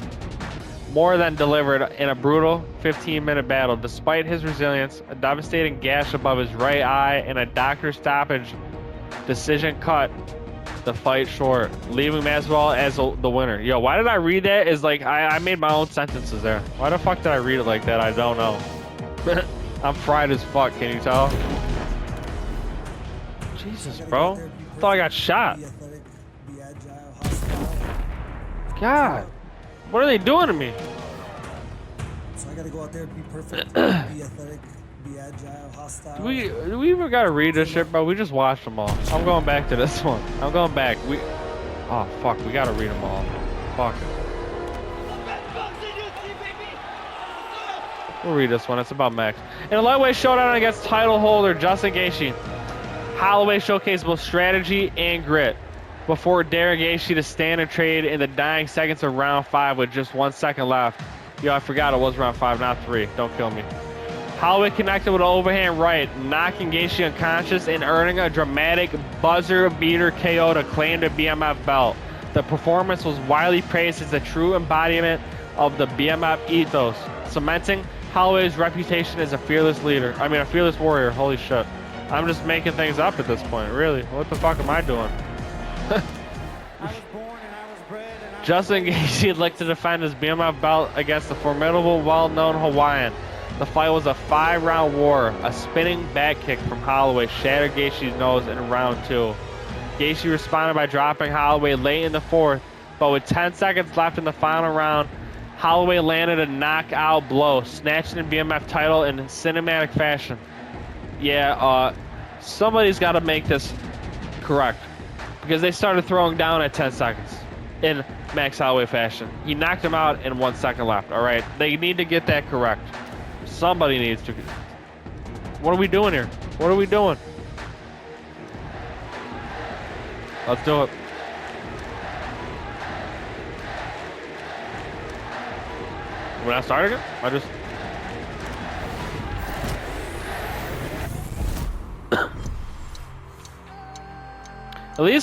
S1: more than delivered in a brutal 15-minute battle. Despite his resilience, a devastating gash above his right eye and a doctor's stoppage decision cut the fight short, leaving Masvidal as the winner. Yo, why did I read that? Is like I made my own sentences there. Why the fuck did I read it like that? I don't know. I'm fried as fuck, can you tell? Jesus, bro. I thought I got shot. God. What are they doing to me?
S22: So I gotta go out there, be perfect, be athletic, be agile, hostile.
S1: Do we even gotta read this shit, bro? We just watched them all. I'm going back to this one. I'm going back. Oh, fuck. We gotta read them all. Fuck it. We'll read this one. It's about Max. In a lightweight showdown against title holder Justin Gaethje, Holloway showcased both strategy and grit before daring Gaethje to stand and trade in the dying seconds of round 5 with just 1 second left. Yo, I forgot it was round 5, not 3. Don't kill me. Holloway connected with an overhand right, knocking Gaethje unconscious and earning a dramatic buzzer beater KO to claim the BMF belt. The performance was widely praised as a true embodiment of the BMF ethos, cementing Holloway's reputation as a fearless leader. I mean, a fearless warrior. Holy shit. I'm just making things up at this point, really. What the fuck am I doing? Justin Gaethje looked to defend his BMF belt against the formidable, well-known Hawaiian. The fight was a 5-round war. A spinning back kick from Holloway shattered Gaethje's nose in round 2. Gaethje responded by dropping Holloway late in the 4th, but with 10 seconds left in the final round, Holloway landed a knockout blow, snatching the BMF title in cinematic fashion. Yeah, somebody's got to make this correct, because they started throwing down at 10 seconds in Max Holloway fashion. He knocked him out in 1 second left, all right? They need to get that correct. Somebody needs to. What are we doing here? What are we doing? Let's do it. When I started it, I just.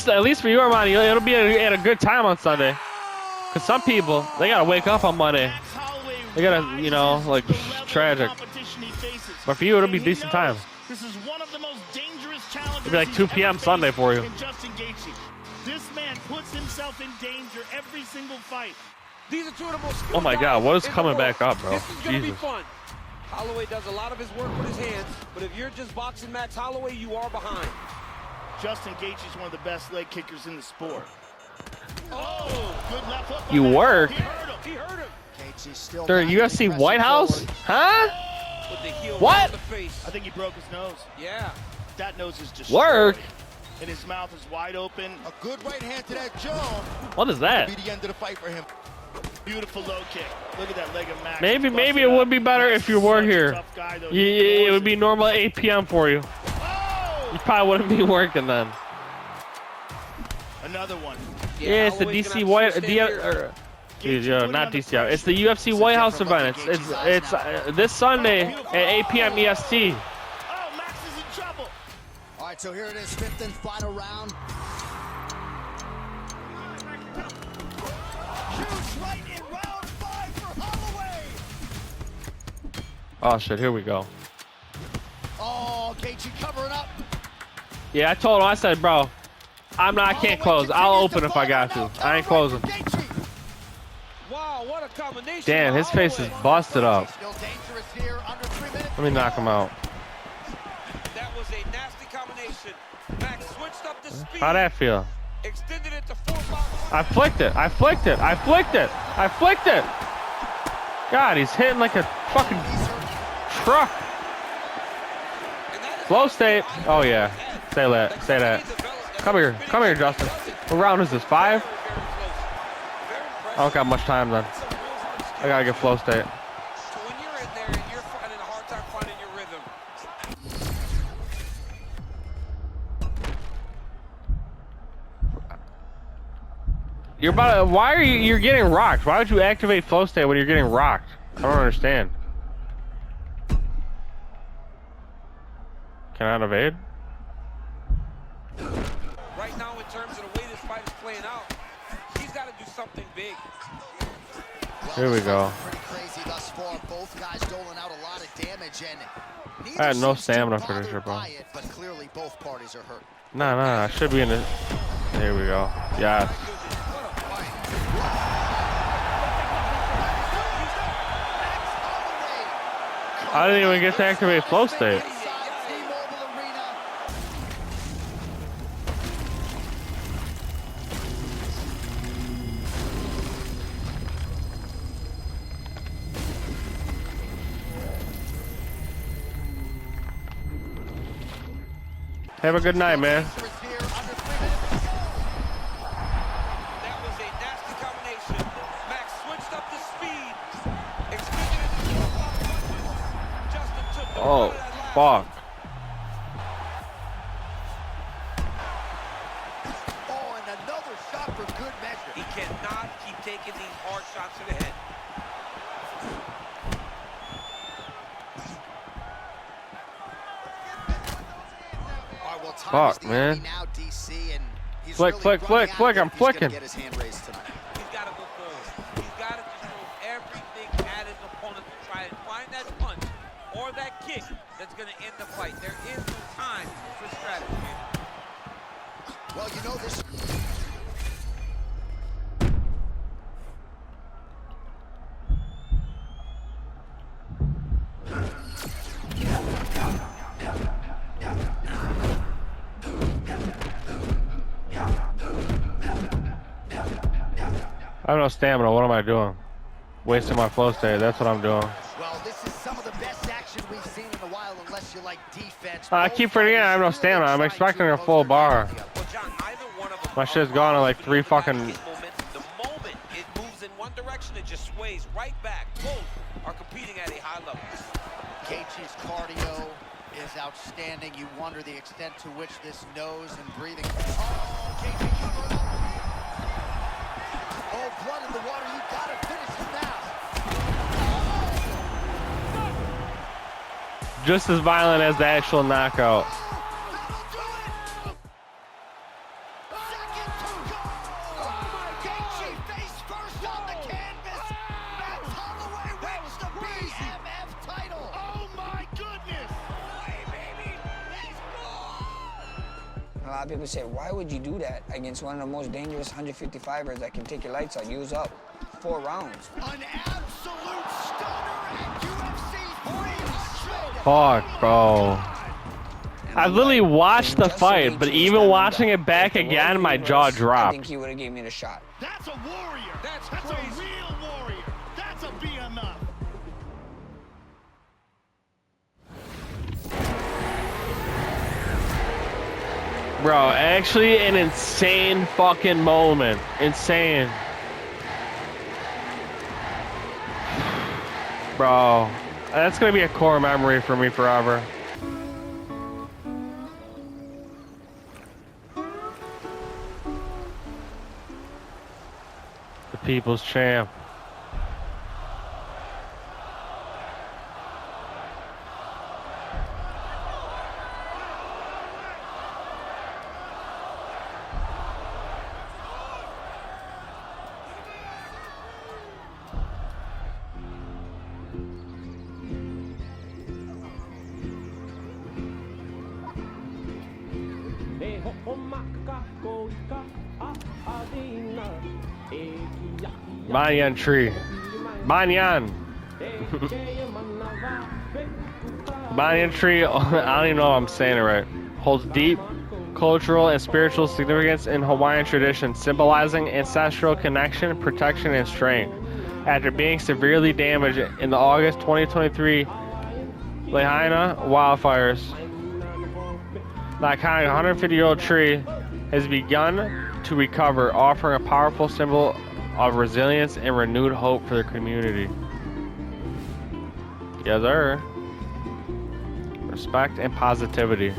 S1: At least for you, Armani, it'll be at a good time on Sunday. Cause some people, they gotta wake up on Monday. They gotta, you know, like, tragic. But for you, it'll be decent time.
S6: This is one of the most dangerous challenges.
S1: It'll be like 2 p.m. Sunday for you.
S6: Justin Gaethje. This man puts himself in danger every single fight.
S15: These are two of the most
S1: Oh my God, what is coming back up, bro?
S15: This is gonna be
S1: Jesus.
S15: fun. Holloway does a lot of his work with his hands, but if you're just boxing Max Holloway, you are behind.
S6: Justin Gaethje is one of the best leg kickers in the sport. Oh, good left hook.
S1: You work?
S6: He hurt him.
S4: Gaethje's still
S1: They're UFC White House? Huh?
S15: With the heel
S1: What?
S15: right in the face.
S6: I think he broke his nose.
S15: Yeah.
S6: That nose is just
S1: Work?
S6: And his mouth is wide open.
S4: A good right hand to that jaw.
S1: What is that?
S4: Be the end of the fight for him.
S6: Beautiful low kick. Look at that leg of Max.
S1: Maybe it would be better if you were here. Yeah, it would be normal 8 p.m. for you. You probably wouldn't be working then.
S6: Another one.
S1: Yeah, it's the DC White, not DC. It's the UFC White House event. It's this Sunday at 8 p.m. EST.
S6: Oh, Max is in trouble.
S4: All right, so here it is, 5th and final round. Huge right in round 5 for Holloway.
S1: Oh shit, here we go.
S4: Oh, Gaethje covering up.
S1: Yeah, I told him. I said, bro, I can't close. I'll open if I got to. I ain't closing.
S15: Wow, what a combination.
S1: Damn, his face is busted up.
S4: Still dangerous here, under 3 minutes.
S1: Let me knock him out.
S15: That was a nasty combination. Max switched up the speed.
S1: How'd that feel?
S15: Extended it to 4 rounds.
S1: I flicked it. I flicked it. I flicked it. I flicked it. God, he's hitting like a fucking truck. Flow state. Oh yeah. Say that. Say that. Come here. Come here, Justin. What round is this? 5? I don't got much time then. I gotta get flow state. You're about to, why are you're getting rocked? Why would you activate flow state when you're getting rocked? I don't understand. Can I evade?
S15: Right now, in terms of the way this fight is playing out, he's got to do something big.
S1: Here we go.
S4: Pretty crazy thus far. Both guys doling out a lot of damage, and
S1: I had no stamina for this shit, bro.
S4: but clearly both parties are hurt.
S1: Nah, I should be in it. Here we go. Yes. I didn't even get to activate flow state. Have a good night, man. Oh, fuck.
S4: Oh, and another shot for good measure.
S15: He cannot keep taking these hard shots to the head.
S1: Fuck, man. Flick, flick, flick, flick. I'm flicking.
S15: He's got to go forward. He's got to just throw everything at his opponent to try and find that punch or that kick that's going to end the fight. There is no time for strategy.
S4: Well, you know this.
S1: I have no stamina. What am I doing? Wasting my flow state. That's what I'm doing.
S4: Well, this is some of the best action we've seen in a while, unless you like defense.
S1: I keep forgetting I have no stamina. I'm expecting a full bar. My shit's gone in like 3 fucking.
S15: The moment it moves in one direction, it just sways right back. Both are competing at a high level.
S4: Gaethje's cardio is outstanding. You wonder the extent to which this nose and breathing. Oh, Gaethje. Oh, blood in the water. You gotta finish him now.
S1: Just as violent as the actual knockout.
S4: Gaethje face first on the canvas. Max Holloway wins the BMF title. Oh my goodness.
S3: A lot of people say, why would you do that against one of the most dangerous 155ers that can take your lights out? Use up 4 rounds.
S4: An absolute stunner at UFC 300.
S1: Fuck, bro. I literally watched the fight, but even watching it back again, my jaw dropped.
S3: I think he would have gave me the shot.
S6: That's a warrior. That's a real warrior. That's a BMF.
S1: Bro, actually an insane fucking moment. Insane. Bro, that's gonna be a core memory for me forever. The people's champ. Banyan tree. Banyan. Banyan tree, I don't even know if I'm saying it right. Holds deep cultural and spiritual significance in Hawaiian tradition, symbolizing ancestral connection, protection, and strength. after being severely damaged in the August 2023 Lahaina wildfires. The iconic 150-year-old tree has begun to recover, offering a powerful symbol of resilience and renewed hope for the community. Yes, sir. Respect and positivity.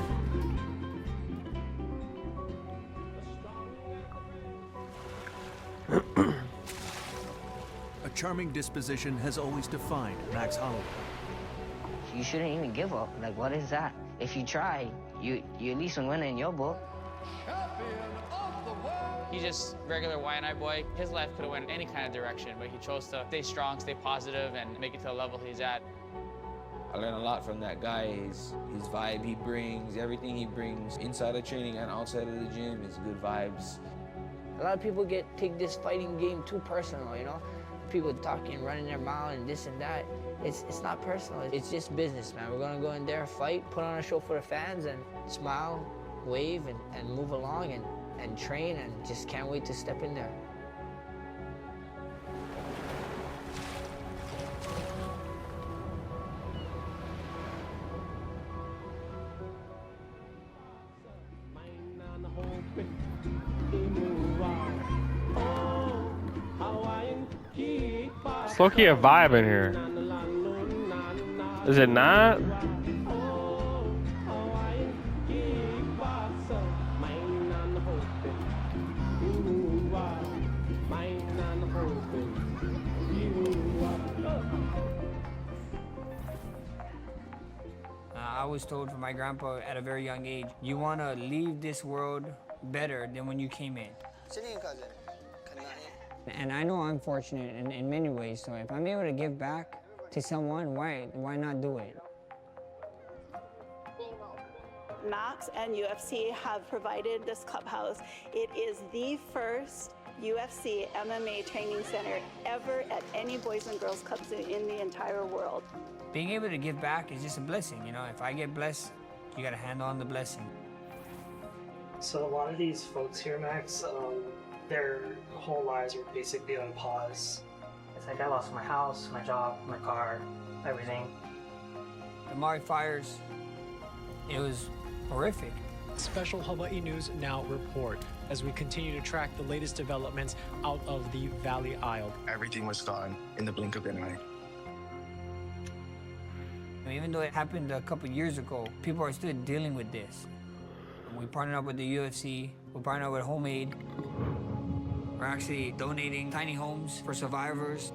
S2: A charming disposition has always defined Max Holloway.
S9: You shouldn't even give up. Like, what is that? If you try, you at least win in your book.
S10: He's just regular YNI boy. His life could have went any kind of direction, but he chose to stay strong, stay positive, and make it to the level he's at.
S7: I learned a lot from that guy. His vibe he brings, everything he brings inside of training and outside of the gym is good vibes.
S9: A lot of people take this fighting game too personal, you know? People talking, running their mouth and this and that. It's not personal, it's just business, man. We're gonna go in there, fight, put on a show for the fans, and smile, wave, and move along, and train, and just can't wait to step in there.
S1: It's low-key a vibe in here. Is it not?
S19: I was told from my grandpa at a very young age, you want to leave this world better than when you came in.
S23: And I know I'm fortunate in many ways, so if I'm able to give back to someone, why not do it?
S24: Max and UFC have provided this clubhouse. It is the first UFC MMA training center ever at any Boys and Girls Clubs in the entire world.
S19: Being able to give back is just a blessing, you know? If I get blessed, you got to hand on the blessing.
S25: So a lot of these folks here, Max, their whole lives were basically on pause. It's like I lost my house, my job, my car, everything.
S19: The Mari fires, it was horrific.
S26: Special Hawaii News Now report as we continue to track the latest developments out of the Valley Isle.
S27: Everything was gone in the blink of an eye.
S19: Even though it happened a couple years ago, people are still dealing with this. We partnered up with the UFC, we partnered up with Homemade. We're actually donating tiny homes for survivors.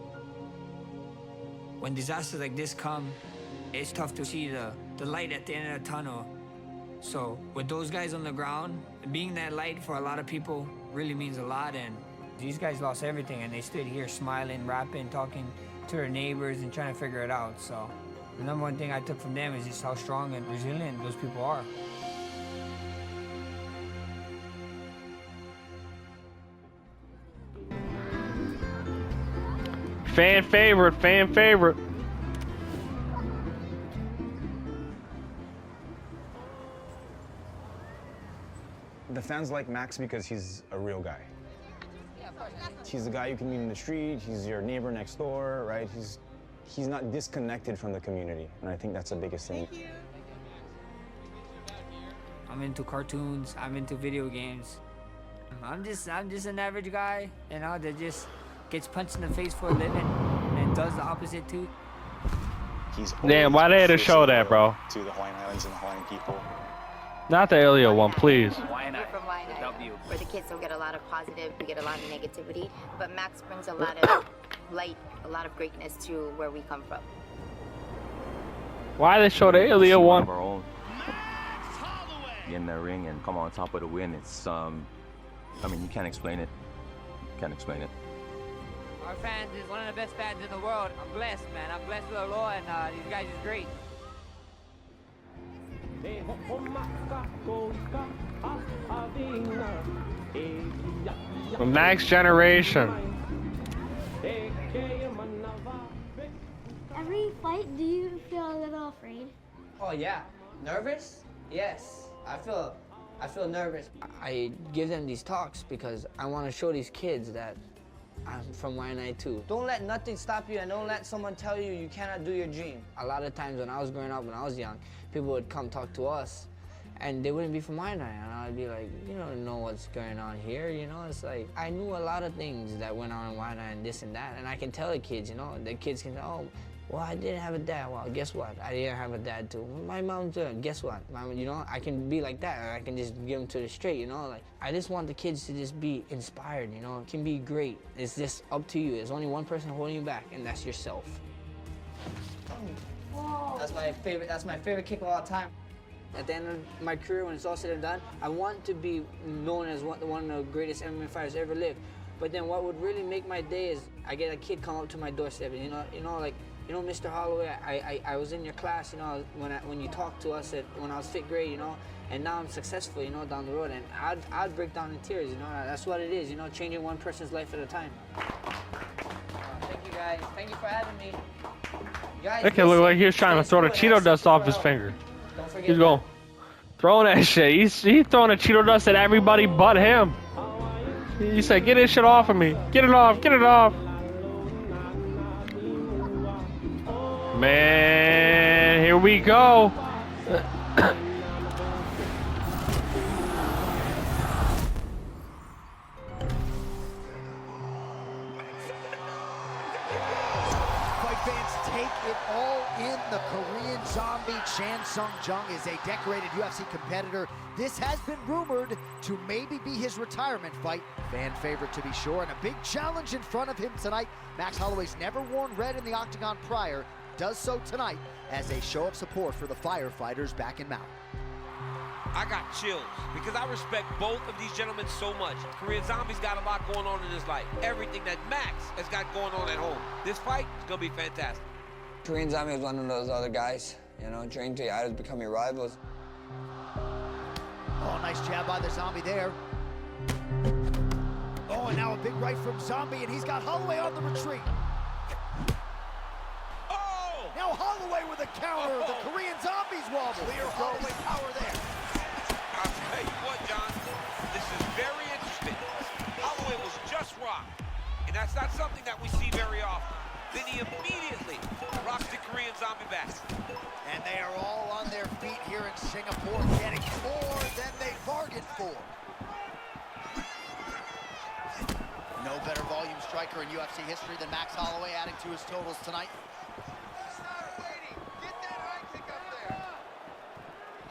S19: When disasters like this come, it's tough to see the light at the end of the tunnel. So with those guys on the ground, being that light for a lot of people really means a lot. And these guys lost everything and they stood here smiling, rapping, talking to their neighbors and trying to figure it out. So the number one thing I took from them is just how strong and resilient those people are.
S1: Fan favorite, fan favorite.
S28: The fans like Max because he's a real guy. He's the guy you can meet in the street, he's your neighbor next door, right? He's not disconnected from the community, and I think that's the biggest thing.
S19: I'm into cartoons, I'm into video games. I'm just an average guy, you know, that just gets punched in the face for a living and does the opposite too.
S1: Damn, why they had to show that, bro?
S13: To the Hawaiian Islands and the Hawaiian people.
S1: Not the Elio one, please.
S29: We're from YNI, where the kids don't get a lot of positive, we get a lot of negativity, but Max brings a lot of light, a lot of greatness to where we come from.
S1: Why they show the Elio one?
S30: Of our own. Get in the ring and come on top of the win. It's I mean, you can't explain it. You can't explain it.
S19: Our fans is one of the best fans in the world. I'm blessed, man. I'm blessed with the Lord, and these guys is great.
S1: The next generation.
S31: Every fight, do you feel a little afraid?
S9: Oh yeah, nervous? Yes, I feel nervous. I give them these talks because I want to show these kids that I'm from YNI too. Don't let nothing stop you, and don't let someone tell you you cannot do your dream. A lot of times when I was growing up, when I was young, people would come talk to us, and they wouldn't be from YNI, and I'd be like, you don't know what's going on here, you know? It's like, I knew a lot of things that went on in YNI and this and that, and I can tell the kids, you know? The kids can say, oh, well, I didn't have a dad. Well, guess what? I didn't have a dad too. My mom did. Guess what? You know, I can be like that, and I can just give them to the straight, you know? Like, I just want the kids to just be inspired, you know? It can be great. It's just up to you. There's only one person holding you back, and that's yourself. Whoa. That's my favorite kick of all time. At the end of my career, when it's all said and done, I want to be known as one of the greatest MMA fighters ever lived. But then what would really make my day is I get a kid come up to my doorstep, and you know, Mr. Holloway, I was in your class, you know, when you talked to us when I was 5th grade, you know, and now I'm successful, you know, down the road, and I'd break down in tears, you know. That's what it is, you know, changing one person's life at a time. Thank you guys. Thank you for having me. Guys,
S1: That kid looked like he was trying to throw the Cheeto dust off his finger. He's going, throwing that shit. He's throwing the Cheeto dust at everybody but him. He said, get this shit off of me. Get it off. Get it off. Man, here we go.
S4: Fight fans, take it all in. The Korean zombie Chan Sung Jung is a decorated UFC competitor. This has been rumored to maybe be his retirement fight. Fan favorite to be sure, and a big challenge in front of him tonight. Max Holloway's never worn red in the octagon prior. Does so tonight as a show of support for the firefighters back in Mountain.
S15: I got chills because I respect both of these gentlemen so much. Korean Zombie's got a lot going on in his life. Everything that Max has got going on at home. This fight is going to be fantastic.
S5: Korean Zombie is one of those other guys, you know, trained to either become your rivals.
S4: Oh, nice jab by the Zombie there. Oh, and now a big right from Zombie, and he's got Holloway on the retreat. Now Holloway with a counter. The Korean Zombies wobble. Clear Holloway power there.
S15: I'll tell you what, John, this is very interesting. Holloway was just rocked, and that's not something that we see very often. Then he immediately rocks the Korean Zombie back.
S4: And they are all on their feet here in Singapore, getting more than they bargained for. No better volume striker in UFC history than Max Holloway, adding to his totals tonight.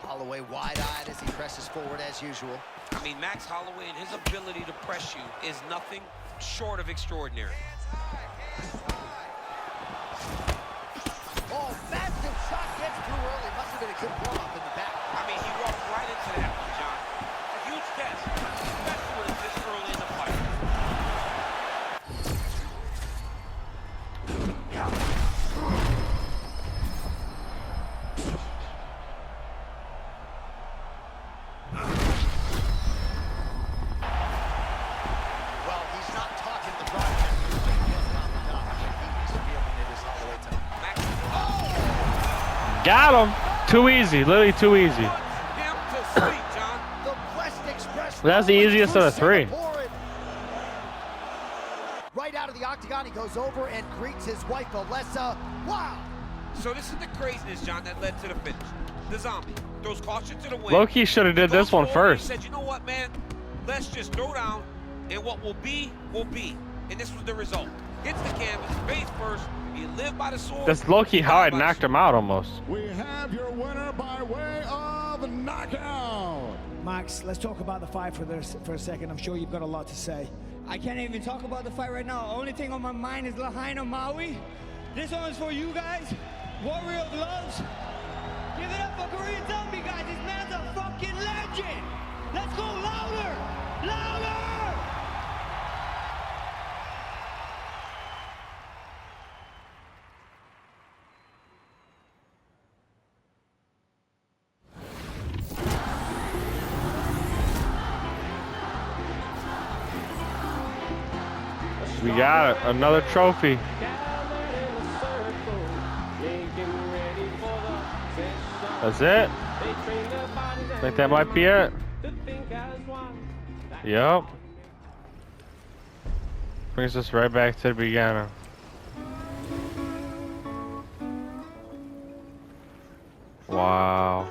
S4: Holloway wide-eyed as he presses forward as usual.
S15: I mean, Max Holloway and his ability to press you is nothing short of extraordinary.
S4: Oh, massive shot gets through early. Must have been a good warm-up in the back.
S15: I mean, he walked right into that one, John. A huge test, especially when it's this early in the fight.
S1: Got him. Too easy. Literally too easy. That's the easiest of the three.
S4: Right out of the octagon, he goes over and greets his wife, Alessa. Wow.
S15: So this is the craziness, John, that led to the finish. The Zombie throws caution to the wind.
S1: Low-key should have did this one first.
S15: He said, you know what, man? Let's just throw down, and what will be, will be. And this was the result. Hits the canvas, face first. He lived by the sword.
S1: That's low-key how I knocked him out almost.
S8: We have your winner by way of knockout.
S11: Max, let's talk about the fight for a second. I'm sure you've got a lot to say.
S12: I can't even talk about the fight right now. Only thing on my mind is Lahaina Maui. This one is for you guys. Warrior of Loves. Give it up for Korean Zombie, guys. This man's a fucking legend. Let's go louder. Louder.
S1: We got it. Another trophy. That's it. I think that might be it. Yep. Brings us right back to the beginning. Wow.